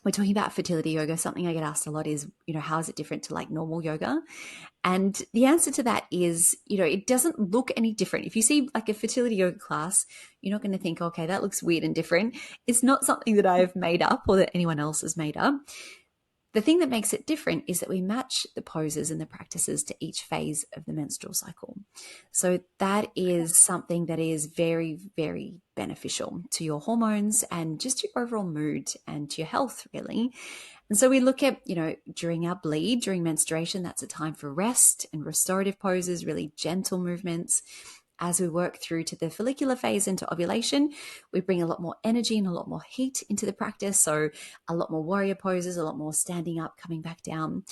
we're talking about fertility yoga. Something I get asked a lot is, how is it different to like normal yoga? And the answer to that is, it doesn't look any different. If you see like a fertility yoga class, you're not going to think, okay, that looks weird and different. It's not something that I've made up or that anyone else has made up. The thing that makes it different is that we match the poses and the practices to each phase of the menstrual cycle. So that is something that is very, very beneficial to your hormones and just your overall mood and to your health, really. And so we look at, during our bleed, during menstruation, that's a time for rest and restorative poses, really gentle movements. As we work through to the follicular phase into ovulation, we bring a lot more energy and a lot more heat into the practice. So a lot more warrior poses, a lot more standing up, coming back down.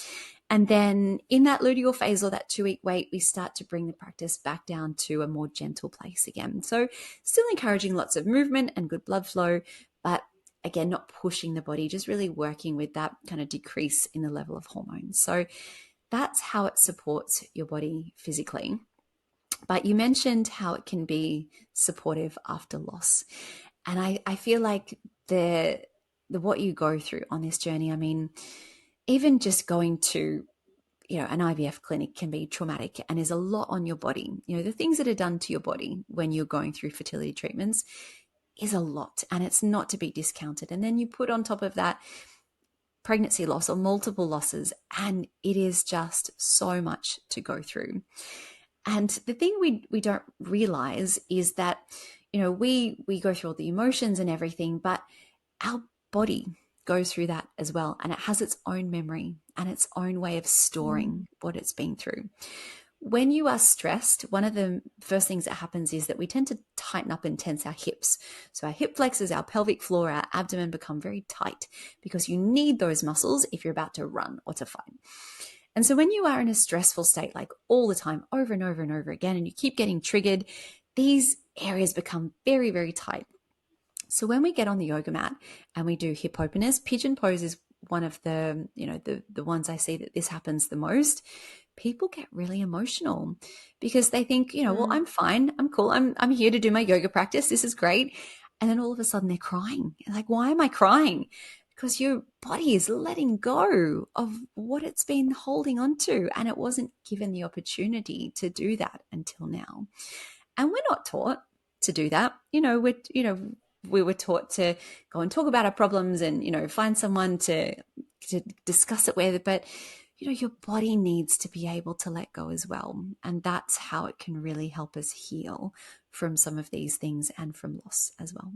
And then in that luteal phase or that 2-week wait, we start to bring the practice back down to a more gentle place again. So still encouraging lots of movement and good blood flow, but again, not pushing the body, just really working with that kind of decrease in the level of hormones. So that's how it supports your body physically. But you mentioned how it can be supportive after loss. And I feel like the what you go through on this journey, I mean, even just going to an IVF clinic can be traumatic and is a lot on your body. The things that are done to your body when you're going through fertility treatments is a lot, and it's not to be discounted. And then you put on top of that pregnancy loss or multiple losses, and it is just so much to go through. And the thing we don't realize is that, we go through all the emotions and everything, but our body goes through that as well. And it has its own memory and its own way of storing what it's been through. When you are stressed, one of the first things that happens is that we tend to tighten up and tense our hips. So our hip flexors, our pelvic floor, our abdomen become very tight because you need those muscles if you're about to run or to fight. And so when you are in a stressful state, like all the time, over and over and over again, and you keep getting triggered, these areas become very, very tight. So when we get on the yoga mat and we do hip openers, pigeon pose is one of the, the ones I see that this happens the most. People get really emotional because they think, well, I'm fine. I'm cool. I'm here to do my yoga practice. This is great. And then all of a sudden they're crying. Like, why am I crying? Because your body is letting go of what it's been holding on to, and it wasn't given the opportunity to do that until now. And we're not taught to do that. We were taught to go and talk about our problems and, find someone to discuss it with. But, your body needs to be able to let go as well. And that's how it can really help us heal from some of these things and from loss as well.